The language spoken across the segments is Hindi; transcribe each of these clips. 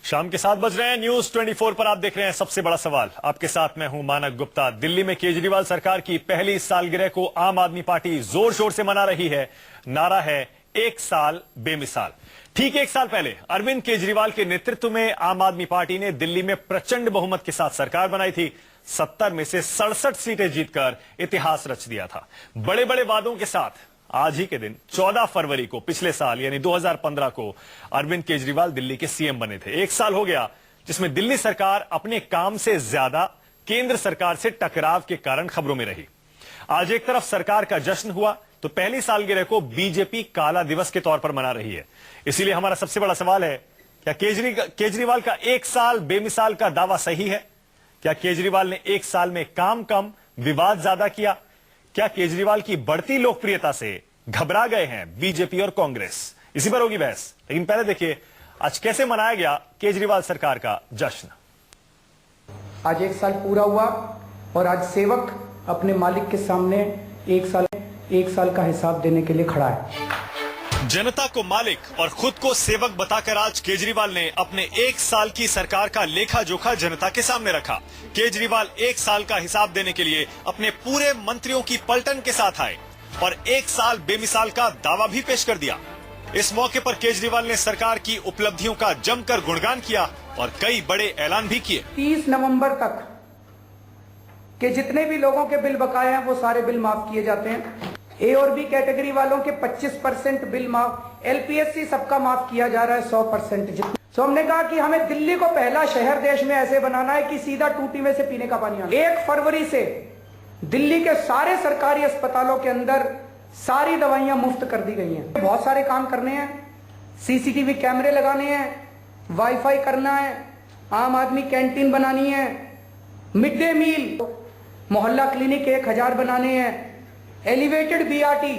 शाम के 7 बज रहे हैं। न्यूज 24 पर आप देख रहे हैं सबसे बड़ा सवाल। आपके साथ मैं हूं मानक गुप्ता। दिल्ली में केजरीवाल सरकार की पहली सालगिरह को आम आदमी पार्टी जोर शोर से मना रही है। नारा है एक साल बेमिसाल। ठीक एक साल पहले अरविंद केजरीवाल के नेतृत्व में आम आदमी पार्टी ने दिल्ली में प्रचंड बहुमत के साथ सरकार बनाई थी। 70 में से 67 सीटें जीतकर इतिहास रच दिया था। बड़े बड़े वादों के साथ आज ही के दिन 14 फरवरी को पिछले साल यानी 2015 को अरविंद केजरीवाल दिल्ली के सीएम बने थे। एक साल हो गया जिसमें दिल्ली सरकार अपने काम से ज्यादा केंद्र सरकार से टकराव के कारण खबरों में रही। आज एक तरफ सरकार का जश्न हुआ तो पहली सालगिरह को बीजेपी काला दिवस के तौर पर मना रही है। इसीलिए हमारा सबसे बड़ा सवाल है, क्या केजरीवाल का एक साल बेमिसाल का दावा सही है? क्या केजरीवाल ने एक साल में काम कम, विवाद ज्यादा किया? क्या केजरीवाल की बढ़ती लोकप्रियता से घबरा गए हैं बीजेपी और कांग्रेस? इसी पर होगी बहस। लेकिन पहले देखिए आज कैसे मनाया गया केजरीवाल सरकार का जश्न। आज एक साल पूरा हुआ और आज सेवक अपने मालिक के सामने एक साल का हिसाब देने के लिए खड़ा है। जनता को मालिक और खुद को सेवक बताकर आज केजरीवाल ने अपने एक साल की सरकार का लेखा जोखा जनता के सामने रखा। केजरीवाल एक साल का हिसाब देने के लिए अपने पूरे मंत्रियों की पलटन के साथ आए और एक साल बेमिसाल का दावा भी पेश कर दिया। इस मौके पर केजरीवाल ने सरकार की उपलब्धियों का जमकर गुणगान किया और कई बड़े ऐलान भी किए। 30 नवंबर तक के जितने भी लोगों के बिल बकाए हैं वो सारे बिल माफ किए जाते हैं। ए और बी कैटेगरी वालों के 25% बिल माफ, एलपीएससी सबका माफ किया जा रहा है 100%। तो हमने कहा कि हमें दिल्ली को पहला शहर देश में ऐसे बनाना है कि सीधा टूटी में से पीने का पानी आना। 1 फरवरी से दिल्ली के सारे सरकारी अस्पतालों के अंदर सारी दवाइयां मुफ्त कर दी गई हैं। बहुत सारे काम करने हैं, सीसीटीवी कैमरे लगाने हैं, वाईफाई करना है, आम आदमी कैंटीन बनानी है, मिड डे मील, मोहल्ला क्लिनिक 1000 बनाने हैं, एलिवेटेड बीआरटी,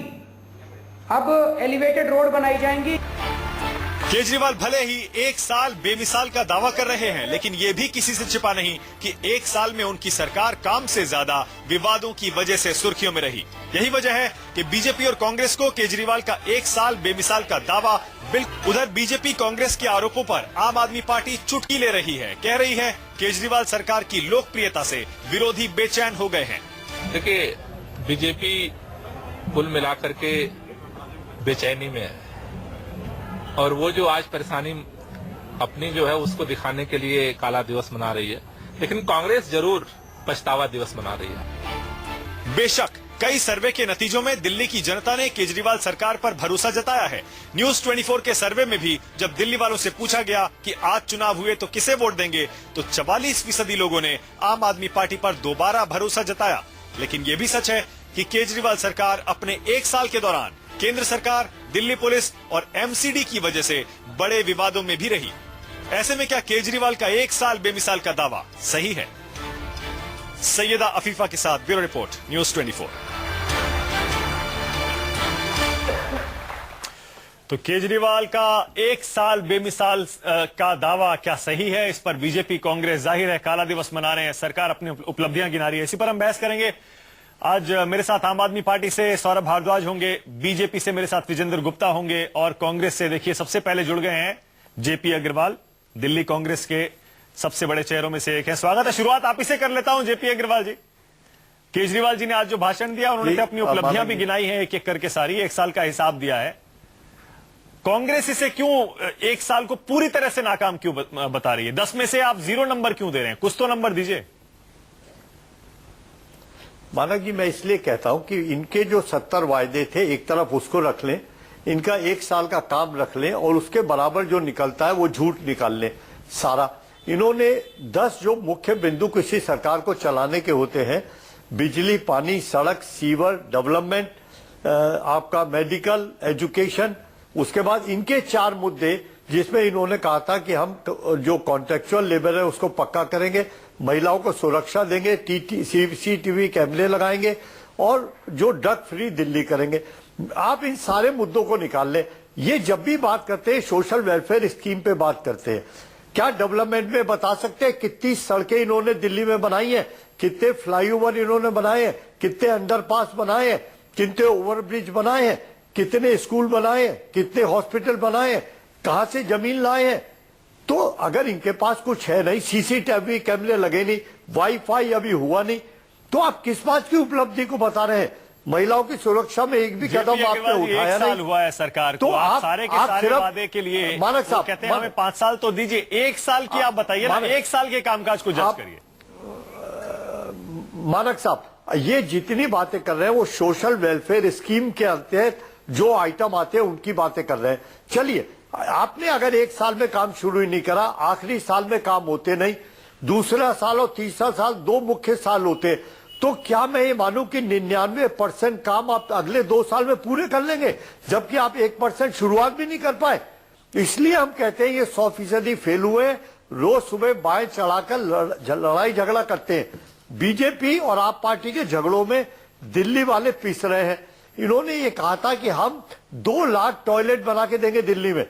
अब एलिवेटेड रोड बनाई जाएंगी। केजरीवाल भले ही एक साल बेमिसाल का दावा कर रहे हैं, लेकिन ये भी किसी से छिपा नहीं कि एक साल में उनकी सरकार काम से ज्यादा विवादों की वजह से सुर्खियों में रही। यही वजह है कि बीजेपी और कांग्रेस को केजरीवाल का एक साल बेमिसाल का दावा बिल्कुल। उधर बीजेपी कांग्रेस के आरोपों पर आम आदमी पार्टी चुटकी ले रही है। कह रही है केजरीवाल सरकार की लोकप्रियता से विरोधी बेचैन हो गए हैं। देखिए, बीजेपी कुल मिलाकर के बेचैनी में है और वो जो आज परेशानी अपनी जो है उसको दिखाने के लिए काला दिवस मना रही है, लेकिन कांग्रेस जरूर पछतावा दिवस मना रही है। बेशक कई सर्वे के नतीजों में दिल्ली की जनता ने केजरीवाल सरकार पर भरोसा जताया है। न्यूज 24 के सर्वे में भी जब दिल्ली वालों से पूछा गया कि आज चुनाव हुए तो किसे वोट देंगे, तो 44% लोगों ने आम आदमी पार्टी पर दोबारा भरोसा जताया। लेकिन ये भी सच है कि केजरीवाल सरकार अपने एक साल के दौरान केंद्र सरकार, दिल्ली पुलिस और एमसीडी की वजह से बड़े विवादों में भी रही। ऐसे में क्या केजरीवाल का एक साल बेमिसाल का दावा सही है? सैयदा अफीफा के साथ ब्यूरो रिपोर्ट, न्यूज 24। तो केजरीवाल का एक साल बेमिसाल का दावा क्या सही है? इस पर बीजेपी कांग्रेस जाहिर है काला दिवस मना रहे हैं, सरकार अपनी उपलब्धियां गिना रही है। इसी पर हम बहस करेंगे। आज मेरे साथ आम आदमी पार्टी से सौरभ भारद्वाज होंगे, बीजेपी से मेरे साथ विजेंद्र गुप्ता होंगे और कांग्रेस से देखिए सबसे पहले जुड़ गए हैं जेपी अग्रवाल, दिल्ली कांग्रेस के सबसे बड़े चेहरों में से एक है। स्वागत है। शुरुआत आप ही से कर लेता हूं जेपी अग्रवाल जी। केजरीवाल जी ने आज जो भाषण दिया उन्होंने अपनी उपलब्धियां भी गिनाई है एक एक करके सारी, एक साल का हिसाब दिया है। कांग्रेस इसे क्यों एक साल को पूरी तरह से नाकाम क्यों बता रही है? 10 में से आप 0 नंबर क्यों दे रहे हैं? कुछ तो नंबर दीजिए। मानक जी, मैं इसलिए कहता हूं कि इनके जो 70 वायदे थे एक तरफ उसको रख लें, इनका एक साल का काम रख लें और उसके बराबर जो निकलता है वो झूठ निकाल लें सारा। इन्होंने 10 जो मुख्य बिंदु किसी सरकार को चलाने के होते हैं, बिजली, पानी, सड़क, सीवर, डेवलपमेंट, आपका मेडिकल, एजुकेशन, उसके बाद इनके 4 मुद्दे जिसमें इन्होंने कहा था कि हम जो कॉन्ट्रेक्चुअल लेबर है उसको पक्का करेंगे, महिलाओं को सुरक्षा देंगे, सीसीटीवी कैमरे लगाएंगे और जो ड्रग फ्री दिल्ली करेंगे। आप इन सारे मुद्दों को निकाल लें। ये जब भी बात करते हैं सोशल वेलफेयर स्कीम पे बात करते हैं, क्या डेवलपमेंट में बता सकते हैं कितनी सड़कें इन्होंने दिल्ली में बनाई है, कितने फ्लाईओवर इन्होंने बनाए हैं, कितने अंडरपास बनाए हैं, कितने ओवरब्रिज बनाए हैं, कितने स्कूल बनाए हैं, कितने हॉस्पिटल बनाए हैं, कहां से जमीन लाए हैं? तो अगर इनके पास कुछ है नहीं, सीसीटीवी कैमरे लगे नहीं, वाईफाई अभी हुआ नहीं, तो आप किस बात की उपलब्धि को बता रहे हैं? महिलाओं की सुरक्षा में एक भी कदम आपने उठाया साल नहीं। हुआ है सरकार तो को, आप आप सारे के आप सारे सिर्फ वादे के लिए मानक साहब कहते हैं हमें 5 साल तो दीजिए, 1 साल की आप बताइए ना, 1 साल के कामकाज को जज करिए। मानक साहब, ये जितनी बातें कर रहे हैं वो सोशल वेलफेयर स्कीम के तहत जो आइटम आते हैं उनकी बातें कर रहे हैं। चलिए, आपने अगर 1 साल में काम शुरू ही नहीं करा, आखिरी साल में काम होते नहीं, दूसरा साल और तीसरा साल 2 मुख्य साल होते, तो क्या मैं ये मानूं कि 99% काम आप अगले 2 साल में पूरे कर लेंगे, जबकि आप 1% शुरुआत भी नहीं कर पाए? इसलिए हम कहते हैं ये 100% फेल हुए। रोज सुबह बाएं चढ़ाकर लड़ाई झगड़ा करते हैं। बीजेपी और आप पार्टी के झगड़ों में दिल्ली वाले पिस रहे हैं। इन्होंने ये कहा था कि हम 2 लाख टॉयलेट बना के देंगे दिल्ली में।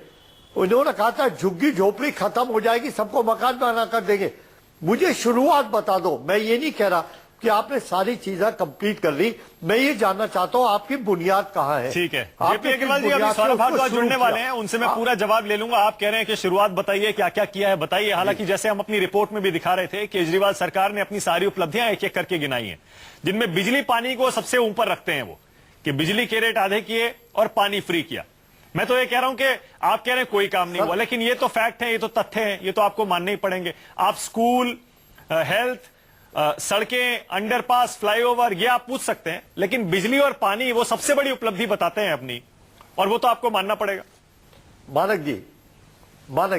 इन्होंने कहा था झुग्गी झोपड़ी खत्म हो जाएगी, सबको मकान बना कर देंगे। मुझे शुरुआत बता दो। मैं ये नहीं कह रहा कि आपने सारी चीजें कंप्लीट कर ली, मैं ये जानना चाहता हूं आपकी बुनियाद कहाँ है। ठीक है, आपने जेपी अग्रवाल जी अभी सौरभ भारद्वाज जुड़ने वाले हैं, उनसे मैं पूरा जवाब ले लूंगा। आप कह रहे हैं कि शुरुआत बताइए, क्या क्या किया है बताइए। हालांकि जैसे हम अपनी रिपोर्ट में भी दिखा रहे थे, केजरीवाल सरकार ने अपनी सारी उपलब्धियां एक एक करके गिनाई हैं, जिनमें बिजली पानी को सबसे ऊपर रखते हैं वो, कि बिजली के रेट आधे किए और पानी फ्री किया। मैं तो ये कह रहा हूं कि आप कह रहे हैं कोई काम नहीं हुआ, लेकिन ये तो फैक्ट है, ये तो तथ्य है, ये तो आपको मानने ही पड़ेंगे। आप स्कूल, हेल्थ, सड़कें, अंडरपास, फ्लाईओवर, ये आप पूछ सकते हैं, लेकिन बिजली और पानी वो सबसे बड़ी उपलब्धि बताते हैं अपनी, और वो तो आपको मानना पड़ेगा। मानक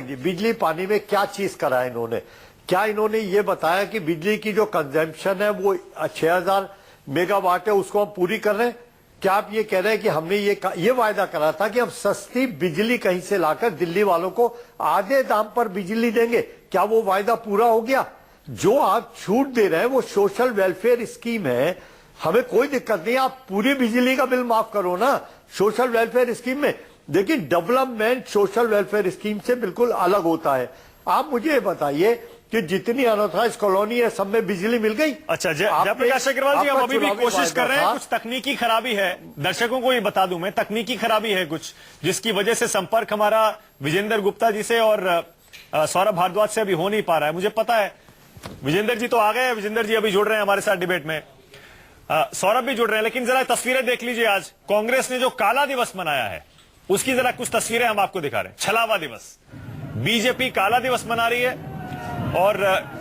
जी, बिजली पानी में क्या चीज करा है इन्होंने? क्या इन्होंने ये बताया कि बिजली की जो कंजम्पशन है वो 6000 मेगावाट है, उसको हम पूरी कर रहे हैं? क्या आप ये कह रहे हैं कि हमने ये वायदा करा था कि हम सस्ती बिजली कहीं से लाकर दिल्ली वालों को आधे दाम पर बिजली देंगे? क्या वो वायदा पूरा हो गया? जो आप छूट दे रहे हैं वो सोशल वेलफेयर स्कीम है, हमें कोई दिक्कत नहीं, आप पूरी बिजली का बिल माफ करो ना सोशल वेलफेयर स्कीम में। लेकिन डेवलपमेंट सोशल वेलफेयर स्कीम से बिल्कुल अलग होता है। आप मुझे ये बताइए कि जितनी अनऑथराइज्ड कॉलोनी है सब में बिजली मिल गई? अच्छा, जयप्रकाश अग्रवाल जी, हम अभी भी कोशिश कर रहे हैं, कुछ तकनीकी खराबी है, दर्शकों को ये बता दूं मैं, तकनीकी खराबी है कुछ, जिसकी वजह से संपर्क हमारा विजेंद्र गुप्ता जी से और सौरभ भारद्वाज से अभी हो नहीं पा रहा है। मुझे पता है विजेंद्र जी तो आ गए, विजेंद्र जी अभी जुड़ रहे हैं हमारे साथ डिबेट में, सौरभ भी जुड़ रहे हैं, लेकिन जरा तस्वीरें देख लीजिए। आज कांग्रेस ने जो काला दिवस मनाया है उसकी जरा कुछ तस्वीरें हम आपको दिखा रहे हैं। छलावा दिवस, बीजेपी काला दिवस मना रही है और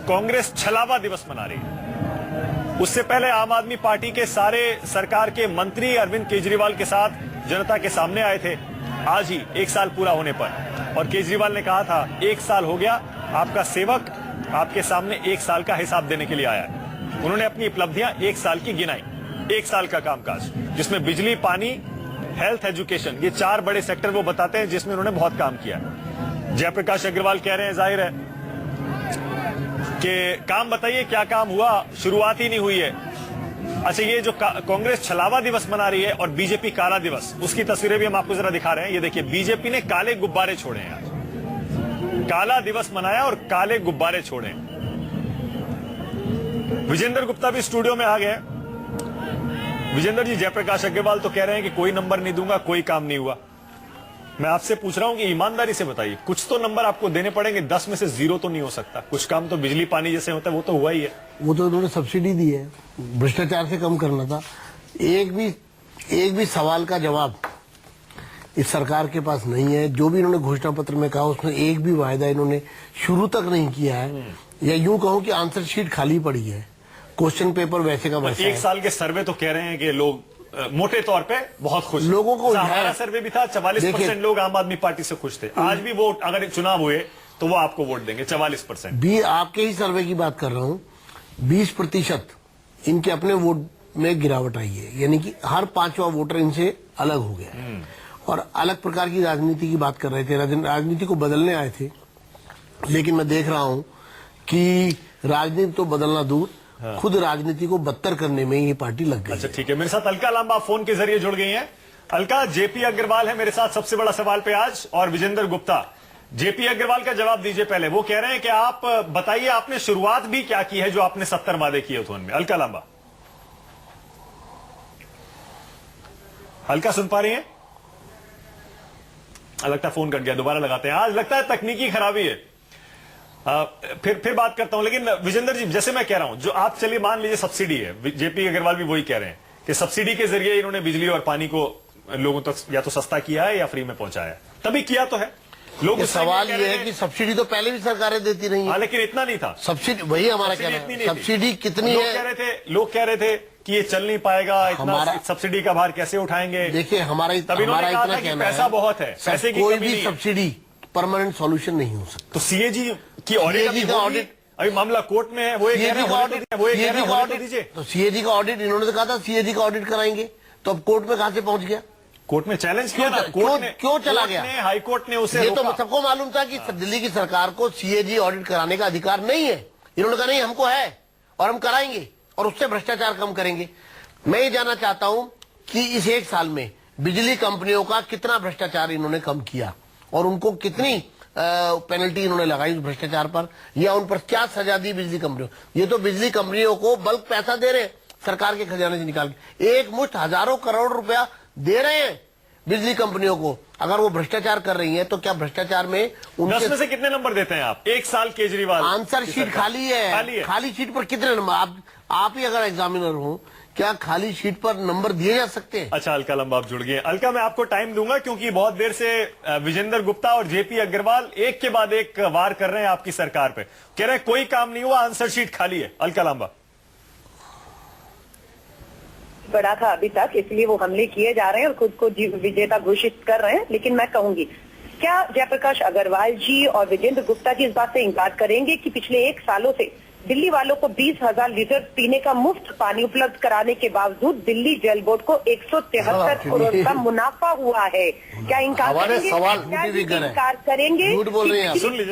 कांग्रेस छलावा दिवस मना रही है। उससे पहले आम आदमी पार्टी के सारे सरकार के मंत्री अरविंद केजरीवाल के साथ जनता के सामने आए थे आज ही 1 साल पूरा होने पर, और केजरीवाल ने कहा था 1 साल हो गया, आपका सेवक आपके सामने 1 साल का हिसाब देने के लिए आया है। उन्होंने अपनी उपलब्धियां 1 साल की गिनाई, 1 साल का कामकाज, जिसमें बिजली, पानी, हेल्थ, एजुकेशन, ये 4 बड़े सेक्टर वो बताते हैं जिसमें उन्होंने बहुत काम किया है। जयप्रकाश अग्रवाल कह रहे हैं, जाहिर है कि काम बताइए क्या काम हुआ, शुरुआत ही नहीं हुई है। अच्छा, ये जो कांग्रेस छलावा दिवस मना रही है और बीजेपी काला दिवस, उसकी तस्वीरें भी हम आपको जरा दिखा रहे हैं। ये देखिए, बीजेपी ने काले गुब्बारे छोड़े हैं आज, काला दिवस मनाया और काले गुब्बारे छोड़े। विजेंद्र गुप्ता भी स्टूडियो में आ गए। विजेंद्र जी, जयप्रकाश अग्रवाल तो कह रहे हैं कि कोई नंबर नहीं दूंगा, कोई काम नहीं हुआ। मैं आपसे पूछ रहा हूं कि ईमानदारी से बताइए, कुछ तो नंबर आपको देने पड़ेंगे, 10 में से 0 तो नहीं हो सकता। कुछ काम तो बिजली पानी जैसे होता है वो तो हुआ ही है। वो तो उन्होंने सब्सिडी दी है, भ्रष्टाचार से कम करना था। एक भी सवाल का जवाब इस सरकार के पास नहीं है। जो भी इन्होंने घोषणा पत्र में कहा उसमें एक भी वायदा इन्होंने शुरू तक नहीं किया है, या यूं कहूं कि आंसर शीट खाली पड़ी है, क्वेश्चन पेपर वैसे का वैसा है। 1 साल के सर्वे तो कह रहे हैं कि लोग मोटे तौर पे बहुत खुश, लोगों को हमारा सर्वे भी था, 44% लोग आम आदमी पार्टी से खुश थे। आज भी वोट, अगर चुनाव हुए तो वो आपको वोट देंगे, 44%। भी आपके ही सर्वे की बात कर रहा हूं, 20% इनके अपने वोट में गिरावट आई है, यानी कि हर 5वां वोटर इनसे अलग हो गया है। और अलग प्रकार की राजनीति की बात कर रहे थे, राजनीति को बदलने आए थे, लेकिन मैं देख रहा हूं कि राजनीति तो बदलना दूर, खुद राजनीति को बदतर करने में ये पार्टी लग गई। अच्छा, ठीक है, मेरे साथ अलका लांबा फोन के जरिए जुड़ गई हैं। अलका, जेपी अग्रवाल है मेरे साथ सबसे बड़ा सवाल पे आज, और विजेंद्र गुप्ता। जेपी अग्रवाल का जवाब दीजिए पहले। वो कह रहे हैं कि आप बताइए आपने शुरुआत भी क्या की है जो आपने 70 वादे किए थे उनमें। अलका लांबा, अलका सुन पा रही है? लगता फोन कट गया, दोबारा लगाते हैं। आज लगता है तकनीकी खराबी है। फिर बात करता हूं, लेकिन विजेंद्र जी, जैसे मैं कह रहा हूं, जो आप चलिए मान लीजिए सब्सिडी है, जेपी अग्रवाल भी वही कह रहे हैं कि सब्सिडी के जरिए इन्होंने बिजली और पानी को लोगों तक या तो सस्ता किया है या फ्री में पहुंचाया है, तभी किया तो है। लोग सवाल ये है कि सब्सिडी तो पहले भी सरकारें देती रही हैं, लेकिन इतना नहीं था सब्सिडी, वही हमारा कहना है। सब्सिडी कितनी है? लोग कह रहे थे कि ये चल नहीं पाएगा, इतना सब्सिडी का भार कैसे उठाएंगे। देखिए हमारा इतना कहना पैसा बहुत है, पैसे की कोई भी सब्सिडी परमानेंट सॉल्यूशन नहीं हो सकता। तो सीएजी की ऑडिट अभी मामला कोर्ट में है, वो सीएजी का ऑडिट इन्होंने तो कहा था सीएजी का ऑडिट कराएंगे, तो अब कोर्ट में कहां से पहुंच गया? कोर्ट में चैलेंज किया था, क्यों चला गया? हाई कोर्ट ने उसे ये तो सबको मालूम था कि दिल्ली की सरकार को सीएजी ऑडिट कराने का अधिकार नहीं है। इन्होंने कहा नहीं, हमको है और हम कराएंगे और उससे भ्रष्टाचार कम करेंगे। मैं ये जानना चाहता हूं कि इस एक साल में बिजली कंपनियों का कितना भ्रष्टाचार इन्होंने कम किया और उनको कितनी पेनल्टी इन्होंने लगाई उस भ्रष्टाचार पर, या उन पर क्या सजा दी बिजली कंपनियों। ये तो बिजली कंपनियों को बल्क पैसा दे रहे हैं सरकार के खजाने से निकाल के, एक मुश्त हजारों करोड़ रुपया दे रहे हैं बिजली कंपनियों को। अगर वो भ्रष्टाचार कर रही हैं तो क्या भ्रष्टाचार में 10 में से कितने नंबर देते हैं आप? एक साल केजरीवाल, आंसर शीट खाली है। खाली शीट पर कितने नंबर? आप ही अगर एग्जामिनर हो, क्या खाली शीट पर नंबर दिए जा सकते हैं? अच्छा, अलका लंबा आप जुड़ गए। अलका, मैं आपको टाइम दूंगा क्योंकि बहुत देर से विजेंद्र गुप्ता और जेपी अग्रवाल एक के बाद एक वार कर रहे हैं आपकी सरकार पे, कह रहे हैं कोई काम नहीं हुआ, आंसर शीट खाली है। अलका लंबा बड़ा था अभी तक, इसलिए वो हमले किए जा रहे हैं और खुद को विजेता घोषित कर रहे हैं। लेकिन मैं कहूंगी, क्या जयप्रकाश अग्रवाल जी और विजेंद्र गुप्ता जी इस बात से इंकार करेंगे कि पिछले 1 सालों से दिल्ली वालों को 20,000 लीटर पीने का मुफ्त पानी उपलब्ध कराने के बावजूद दिल्ली जल बोर्ड को 173 करोड़ का मुनाफा हुआ है? क्या इंकार करेंगे? इंकार करेंगे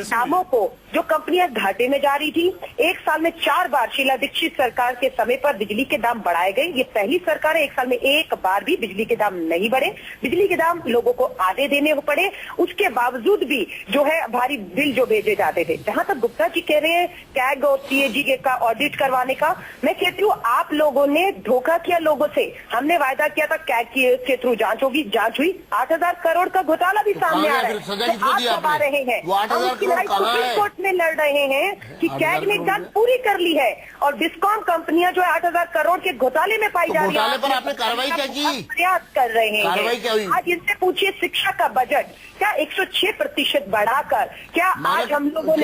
दामों को जो कंपनियां घाटे में जा रही थी? 1 साल में 4 बार शीला दीक्षित सरकार के समय पर बिजली के दाम बढ़ाए गए। ये पहली सरकार है 1 साल में 1 बार भी बिजली के दाम नहीं बढ़े। बिजली के दाम लोगों को आधे देने पड़े, उसके बावजूद भी जो है भारी बिल जो भेजे जाते थे। जहां तक गुप्ता जी कह रहे हैं कैग और सीएजी का ऑडिट करवाने का, मैं कहती हूँ आप लोगों ने धोखा किया लोगों से। हमने वायदा किया था कैग के थ्रू जांच होगी, जांच हुई, 8,000 करोड़ का घोटाला भी सामने आ रहा है। आप आ रहे हैं, हम उसकी लड़ाई सुप्रीम कोर्ट में लड़ रहे हैं कि कैग ने जांच पूरी कर ली है और डिस्कॉम कंपनियां जो है 8,000 करोड़ के घोटाले में पाई जा रही है। पर आपने कार्रवाई क्या की? प्रयास कर रहे हैं। कार्रवाई क्या हुई? आज इनसे पूछिए शिक्षा का बजट क्या 106% बढ़ाकर, क्या आज हम लोगों ने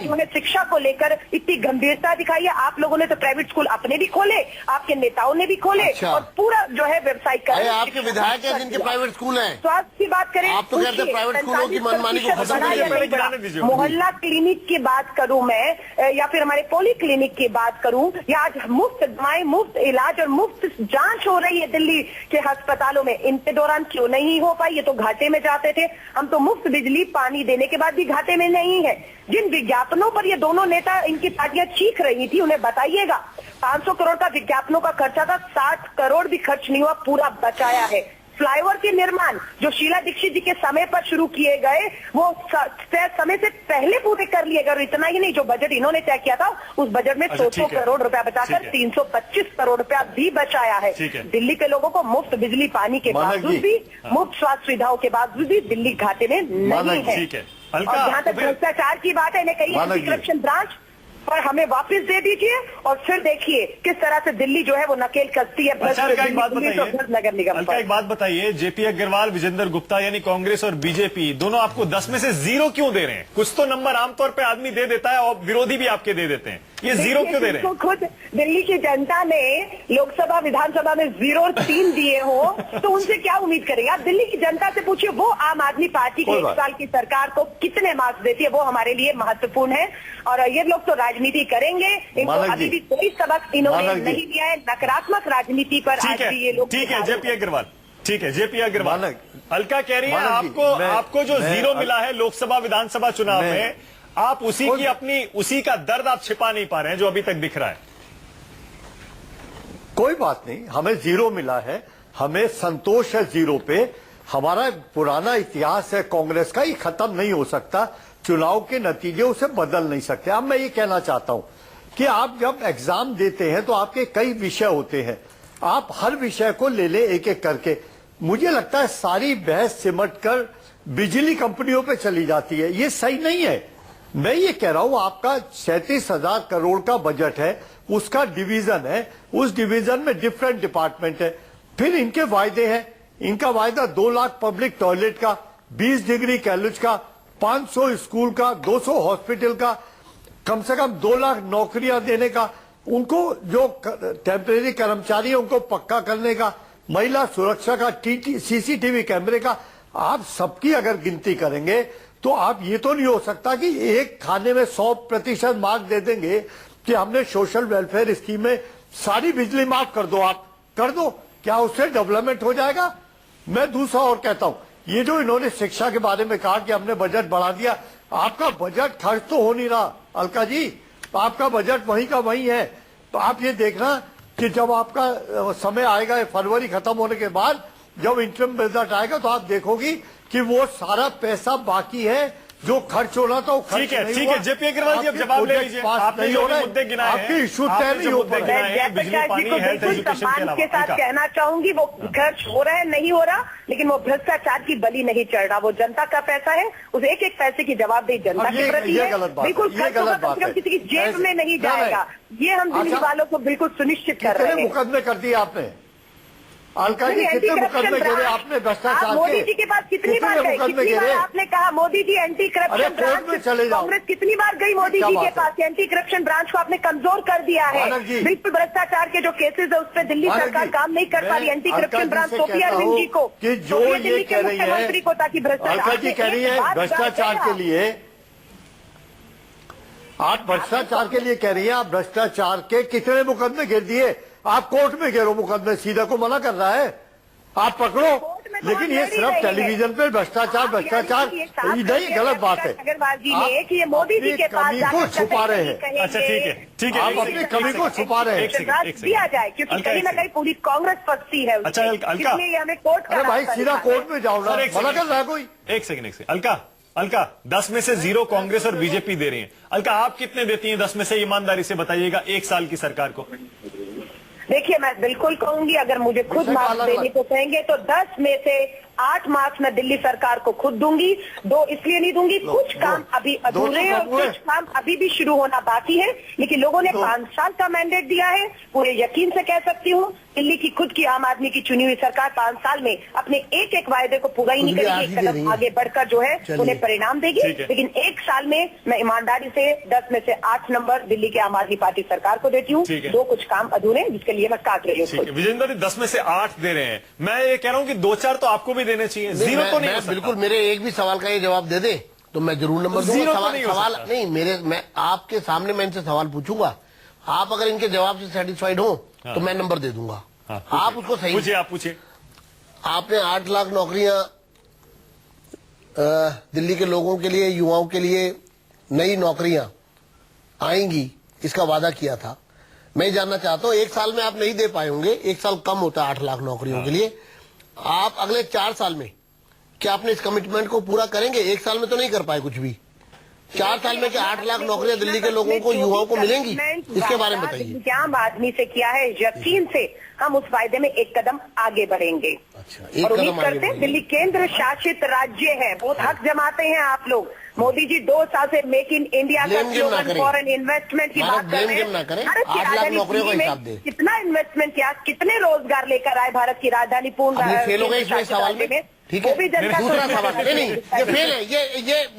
जो है शिक्षा को लेकर इतनी गंभीरता दिखाई है? आप लोगों ने तो प्राइवेट स्कूल अपने भी खोले, आपके नेताओं ने भी खोले और पूरा जो है वेबसाइट कर आपके विधायक हैं जिनके प्राइवेट स्कूल हैं। स्वास्थ्य की बात करें, आप तो कहते हैं प्राइवेट स्कूलों की मनमानी को खत्म कीजिए। मोहल्ला क्लिनिक की बात करूं मैं, या फिर हमारे पोली क्लिनिक की बात करूं, या आज मुफ्त दवाएं, मुफ्त इलाज और मुफ्त जांच हो रही है दिल्ली के अस्पतालों में, इनके दौरान क्यों नहीं हो पाई? ये तो घाटे में जाते थे। हम तो मुफ्त बिजली पानी देने के बाद भी घाटे में नहीं है। जिन विज्ञापनों पर ये दोनों नेता, इनकी पार्टियां चीख रही थी, उन्हें बताइएगा 500 करोड़ का विज्ञापनों का खर्चा था, 60 करोड़ भी खर्च नहीं हुआ, पूरा बचाया है। फ्लाईओवर के निर्माण जो शीला दीक्षित जी के समय पर शुरू किए गए, वो समय से पहले पूरे कर लिए गए। इतना ही नहीं, जो बजट इन्होंने तय किया था उस बजट में 100 करोड़ रुपया बचाकर 325 करोड़ रुपया भी बचाया है। दिल्ली के लोगों को मुफ्त बिजली पानी के बावजूद भी, मुफ्त स्वास्थ्य सुविधाओं के बावजूद भी दिल्ली घाटे में नहीं है। और जहां तक भ्रष्टाचार की बात है, इन्हें कही एंटी करप्शन ब्रांच पर हमें वापस दे दीजिए और फिर देखिए किस तरह से दिल्ली जो है वो नकेल कसती है। नगर निगम अलका, एक बात बताइए, जेपी अग्रवाल, विजेंद्र गुप्ता यानी कांग्रेस और बीजेपी दोनों आपको 10 में से 0 क्यों दे रहे हैं? कुछ तो नंबर आमतौर पे आदमी दे देता है और विरोधी भी आपके दे देते हैं, ये 0 क्यों दे रहे हैं? खुद दिल्ली की जनता ने लोकसभा विधानसभा में 0 और 3 दिए हो तो उनसे क्या उम्मीद करेंगे? आप दिल्ली की जनता से पूछिए, वो आम आदमी पार्टी की 1 साल की सरकार को कितने मार्क्स देती है, वो हमारे लिए महत्वपूर्ण है। और ये लोग तो राजनीति करेंगे, इनको अभी भी कोई सबक इन्होंने नहीं दिया है, नकारात्मक राजनीति पर आज भी ये लोग। ठीक है जेपी अग्रवाल, ठीक है जेपी अग्रवाल। अलका कह रही है आपको जो 0 मिला है लोकसभा विधानसभा चुनाव में, आप उसी का दर्द आप छिपा नहीं पा रहे हैं जो अभी तक दिख रहा है। कोई बात नहीं, हमें 0 मिला है, हमें संतोष है 0 पे। हमारा पुराना इतिहास है कांग्रेस का, ये खत्म नहीं हो सकता। चुनाव के नतीजे उसे बदल नहीं सकते। अब मैं ये कहना चाहता हूं कि आप जब एग्जाम देते हैं तो आपके कई विषय होते हैं, आप हर विषय को ले ले एक एक करके। मुझे लगता है सारी बहस सिमट कर बिजली कंपनियों पे चली जाती है, ये सही नहीं है। मैं ये कह रहा हूं आपका 37,000 करोड़ का बजट है, उसका डिवीजन है, उस डिवीजन में डिफरेंट डिपार्टमेंट है, फिर इनके वायदे हैं। इनका वायदा 2 लाख पब्लिक टॉयलेट का, 20 डिग्री कॉलेज का, 500 स्कूल का, 200 हॉस्पिटल का, कम से कम 2 लाख नौकरियां देने का, उनको जो टेम्परेरी कर्मचारी है उनको पक्का करने का, महिला सुरक्षा का, सीसीटीवी कैमरे का। आप सबकी अगर गिनती करेंगे तो आप ये तो नहीं हो सकता कि एक खाने में 100% मार्क दे देंगे कि हमने सोशल वेलफेयर स्कीम में सारी बिजली माफ कर दो, आप कर दो, क्या उससे डेवलपमेंट हो जाएगा? मैं दूसरा और कहता हूं, ये जो इन्होंने शिक्षा के बारे में कहा कि हमने बजट बढ़ा दिया, आपका बजट खर्च तो हो नहीं रहा अलका जी, आपका बजट वहीं का वहीं है। तो आप ये देखना कि जब आपका समय आएगा फरवरी खत्म होने के बाद, जब इंटरम रिजल्ट आएगा तो आप देखोगी कि वो सारा पैसा बाकी है जो खर्च होना था, वो खर्च ठीक है, नहीं ठीक हुआ। है। जेपी अग्रवाल जी, अब जवाब ले लीजिए। आपने जो भी मुद्दे गिनाए हैं, आपके इशू तय आपने नहीं जो हो मुद्दे पा गिनाए रहे। हैं, बिजली, जयप्रकाश जी पानी, को हेल्थ, बिल्कुल एजुकेशन के सम्मान अलावा, के साथ अलका। कहना चाहूंगी, वो खर्च हो रहा है नहीं हो रहा, लेकिन वो भ्रष्टाचार की बलि नहीं चढ़ रहा। वो जनता का पैसा है, उस एक एक पैसे की जवाबदेही जनता अब के प्रति ये है। गलत बात है, बिल्कुल ये खर्च होगा, गलत कम बात से कम है। किसी की जेब ऐसे- में नहीं जाएगा। ये हम दिल्ली अच्छा। वालों को बिल्कुल सुनिश्चित कर रहे कितने हैं। मुकदमे कर दिए आपने अलका जी? नहीं, कितने एंटी मुकदमे करप्शन गिरे ब्रांच। आपने भ्रष्टाचार आप मोदी जी के पास कितनी बार गए? मुकदमे कितनी बार गिरे? आपने कहा मोदी जी एंटी अरे करप्शन कोर्ट में चले ब्रांच? जाओ। कांग्रेस कितनी बार गई मोदी क्या जी के बात है? पास? एंटी करप्शन ब्रांच को आपने कमजोर कर दिया है। मानक जी। बिल्कुल भ्रष्टाचार के जो केसेस है उस पर दिल्ली मानक सरकार जी, काम नहीं कर पा रही। मैं एंटी अलका करप्शन जी ब्रांच से सोफिया कहता अरविंद जी हूं को, कि जो सोफिया ये दिल्ली के कह रही मुख्यमंत्री को, ताकि है भ्रष्टाचार अलका जी कह रही है बात भ्रष्टाचार करते के लिए, आप भ्रष्टाचार के लिए कह रही हैं, आप भ्रष्टाचार के कितने मुकदमे गिर दिए? आप कोर्ट में गिरो मुकदमे, सीधा को मना कर रहा है, आप पकड़ो। कोर्ट में तो लेकिन हम ये लड़ ही सिर्फ रहे हैं। टेलीविजन पे भ्रष्टाचार भ्रष्टाचार नहीं, गलत बात है। अग्रवाल जी आप ने कि ये मोदी जी अपनी के पास कमी को छुपा रहे हैं। अच्छा, ठीक है, ठीक है। आप एक अपनी सेकंड, कमी एक को सेकंड, छुपा रहे हैं। एक सेकंड, एक सेकंड। दिया जाए, क्योंकि अलका, कहीं एक ना सेकंड। कहीं पूरी कांग्रेस फंसती है उसमें। अच्छा, अलका। इसलिए हमें कोर्ट का अरे भाई रास्ता सीधा दिखाना है। कोर्ट में जाओ ना, सर, एक मना सेकंड। कर रहा है कोई? एक सेकंड। अलका 10 में से 0 कांग्रेस और बीजेपी दे रही है। अलका, आप कितने देती हैं 10 में से? ईमानदारी से बताइएगा, 1 साल की सरकार को। देखिए, मैं बिल्कुल कहूंगी, अगर मुझे खुद विषय का मार्क्स अलग देने अलग। को कहेंगे तो 10 में से 8 मार्क्स मैं दिल्ली सरकार को खुद दूंगी। 2 इसलिए नहीं दूंगी, कुछ काम अभी अधूरे हैं और कुछ काम अभी भी शुरू होना बाकी है। लेकिन लोगों ने 5 साल का मैंडेट दिया है। पूरे यकीन से कह सकती हूँ, दिल्ली की खुद की आम आदमी की चुनी हुई सरकार 5 साल में अपने एक एक वायदे को पूरा ही नहीं कुछ भी करेगी। आज एक ही दे रही कदम है। आगे बढ़कर जो है चलिए। उन्हें परिणाम देगी। ठीक है। लेकिन 1 साल में मैं ईमानदारी से 10 में से 8 नंबर दिल्ली की आम आदमी पार्टी सरकार को देती हूँ। ठीक है। 2 कुछ काम अधूरे हैं जिसके लिए मैं काट रही हूँ ठीक खुद। है, विजेंद्र जी 10 में से 8 दे रहे हैं। मैं ये कह रहा हूं कि 2-4 तो आपको भी देने चाहिए, 0 तो नहीं हो सकता। बिल्कुल, मेरे एक भी सवाल का ये जवाब दे दे तो मैं जरूर नंबर दूंगा। जीरो तो सवाल नहीं हो सवाल सकता। नहीं, मैं आपके सामने मैं इनसे सवाल पूछूंगा, आप अगर इनके जवाब से सेटिस्फाइड हो तो मैं नंबर दे दूंगा। हाँ, आप उसको सही, पूछिए, आप पूछिए। आपने 8 लाख नौकरियां दिल्ली के लोगों के लिए, युवाओं के लिए नई नौकरियां आएंगी, इसका वादा किया था। मैं जानना चाहता हूं, 1 साल में आप नहीं दे पाए होंगे, 1 साल कम होता है 8 लाख नौकरियों के लिए। आप अगले 4 साल में क्या आपने इस कमिटमेंट को पूरा करेंगे? 1 साल में तो नहीं कर पाए कुछ भी। 4 साल में क्या 8 लाख नौकरियां दिल्ली के लोगों को, युवाओं को मिलेंगी? इसके बारे में बताइए। आम आदमी से किया है, यकीन से हम उस वायदे में एक कदम आगे बढ़ेंगे। अच्छा, एक और उम्मीद कदम आगे करते हैं, बढ़ेंगे। दिल्ली केंद्र शासित राज्य है, बहुत हक जमाते हैं आप लोग। मोदी जी 2 साल से मेक इन इंडिया का Blame game ना स्लोगन करें। फॉरेन इन्वेस्टमेंट की भारत बात कर blame रहे game ना करें। हैं। भारत की 8 लाख राजधानी नौकरियों का दिल्ली हिसाब में दे। कितना इन्वेस्टमेंट किया, कितने रोजगार लेकर आए भारत की राजधानी पूर्ण अब ये फेल हो गए इसमें सवाल में, ठीक है? वो भी जनता को दूसरा सवाल, नहीं ये फेल है,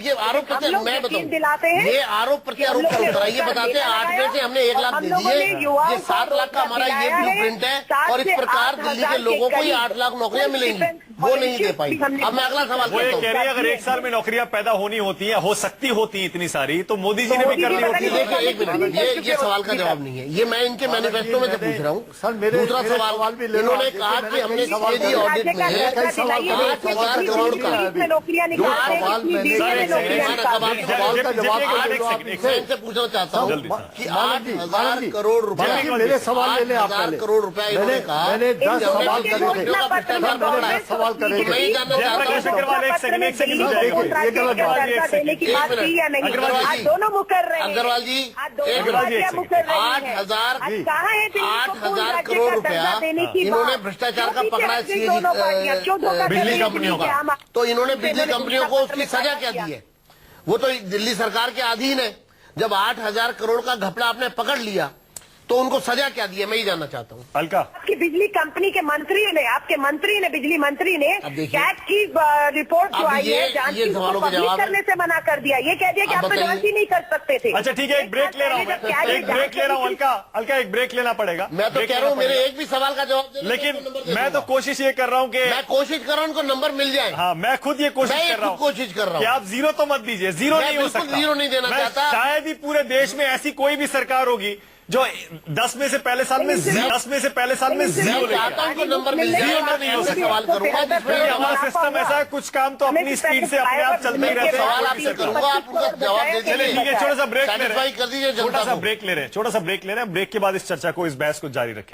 ये आरोप हम लोग मैं यकीन दिलाते बताऊं, हैं। ये आरोप प्रत्यारोप का उत्तर है। ये बताते हैं 8 में से हमने 1 लाख दे दिए, ये 7 लाख का हमारा ये ब्लूप्रिंट है और इस प्रकार दिल्ली के लोगों को ये 8 लाख नौकरियां मिलेंगी, वो नहीं दे पाई। अब मैं अगला सवाल वो ये करता कह रही है, अगर 1 साल में नौकरियां पैदा होनी होती है, हो सकती होती है इतनी सारी, तो मोदी जी ने भी कर ली हूं। होती है। देखिए, एक मिनट, ये सवाल का जवाब नहीं है, ये मैं इनके मैनिफेस्टो में से पूछ रहा सर, हूँ। मेरे दूसरा सवाल सवाल, भी ले लो। इन्होंने देखिए, कहा मैंने कि हमने कई सवाल सीएजी ऑडिट में 8,000 करोड़ का में नौकरियां निकालते हैं, सवाल कितनी मैंने- दिल्ली में सर, नौकरियां एक निकालते सेकंड, हैं। सवाल का जवाब एक तो सेकंड, दे दो आप। एक मैं इनसे पूछना चाहता हूँ जल्दी, कि मानक जी, 8,000 करोड़ रुपया, मेरे सवाल ले लें आप 8,000 पहले। करोड़ रुपया इन्होंने कहा। मैंने 10 इन सवाल दोनों करे के थे। घोषणा पत्र में मैंने 10 सवाल करे मैं थे। ये जानना चाहता जयप्रकाश हूँ, अग्रवाल, एक सेकंड दिल्ली को देखिए, कोर्ट ये राज्य गलत का बात है। दर्जा देने की बात की या नहीं? अग्रवाल आज जी। दोनों मुकर रहे हैं। अग्रवाल जी, आज दोनों अग्रवाल जी, एक राज्य सेकंड। मुकर रहे हैं। 8,000 आज कहाँ है दिल्ली को पूर्ण 8,000 राज्य करोड़ का रुपया दर्जा देने की इन्होंने बात? भ्रष्टाचार का क्यों पकड़ा है पीछे दोनों पार्टियां क्यों धोखा कर रही बिजली हैं कंपनियों दिल्ली के आम का, तो इन्होंने आदमी बिजली को? कंपनियों को उसकी सजा क्या दी है? वो तो दिल्ली सरकार के अधीन है। जब 8,000 करोड़ का घपला आपने पकड़ लिया तो उनको सजा क्या दी है, मैं ही जानना चाहता हूँ। अलका, आपकी बिजली कंपनी के मंत्री ने, आपके मंत्री ने, बिजली मंत्री ने अब देखिए, कैट की रिपोर्ट जो अब आई है जांच ये की, सवालों उसको के पब्लिक जवाब है। करने से मना कर दिया। ये कह दिया कि अब आप तो बताइए। जांच ही नहीं कर सकते थे। अच्छा ठीक है, एक ब्रेक ले रहा हूं मैं, एक ब्रेक ले रहा हूं। अलका एक ब्रेक लेना पड़ेगा। मैं तो ब्रेक कह रहा हूँ लेना मेरे पड़ेगा। एक भी सवाल का जवाब देने लेकिन को नंबर दे मैं तो दूंगा। कोशिश ये कर रहा हूं कि मैं कोशिश कर रहा हूँ उनको नंबर मिल जाए। हाँ, मैं खुद ये कोशिश मैं कर रहा हूं खुद कोशिश कर रहा कि हूं। आप जीरो तो मत दीजिए, जीरो मैं नहीं हो बिल्कुल सकता। जीरो नहीं देना मैं चाहता। शायद ही पूरे देश में ऐसी कोई भी सरकार होगी जो 10 में से पहले साल में जीरो मैं चाहता हूं उनको नंबर मिल जाए। जीरो नहीं हो मैं सकता। सवाल करूंगा क्योंकि हमारा सिस्टम ऐसा है, कुछ काम तो अपनी स्पीड से अपने आप चलते ही रहते हैं। सवाल आपसे करूंगा, आप उनका जवाब दे चलिए ठीक है, छोटा सा ब्रेक ले रहे सेटिस्फाई कर दीजिए हैं, जनता छोटा सा को। ब्रेक ले रहे हैं, छोटा सा ब्रेक ले रहे हैं। ब्रेक के बाद इस चर्चा को, इस बहस को जारी रखें।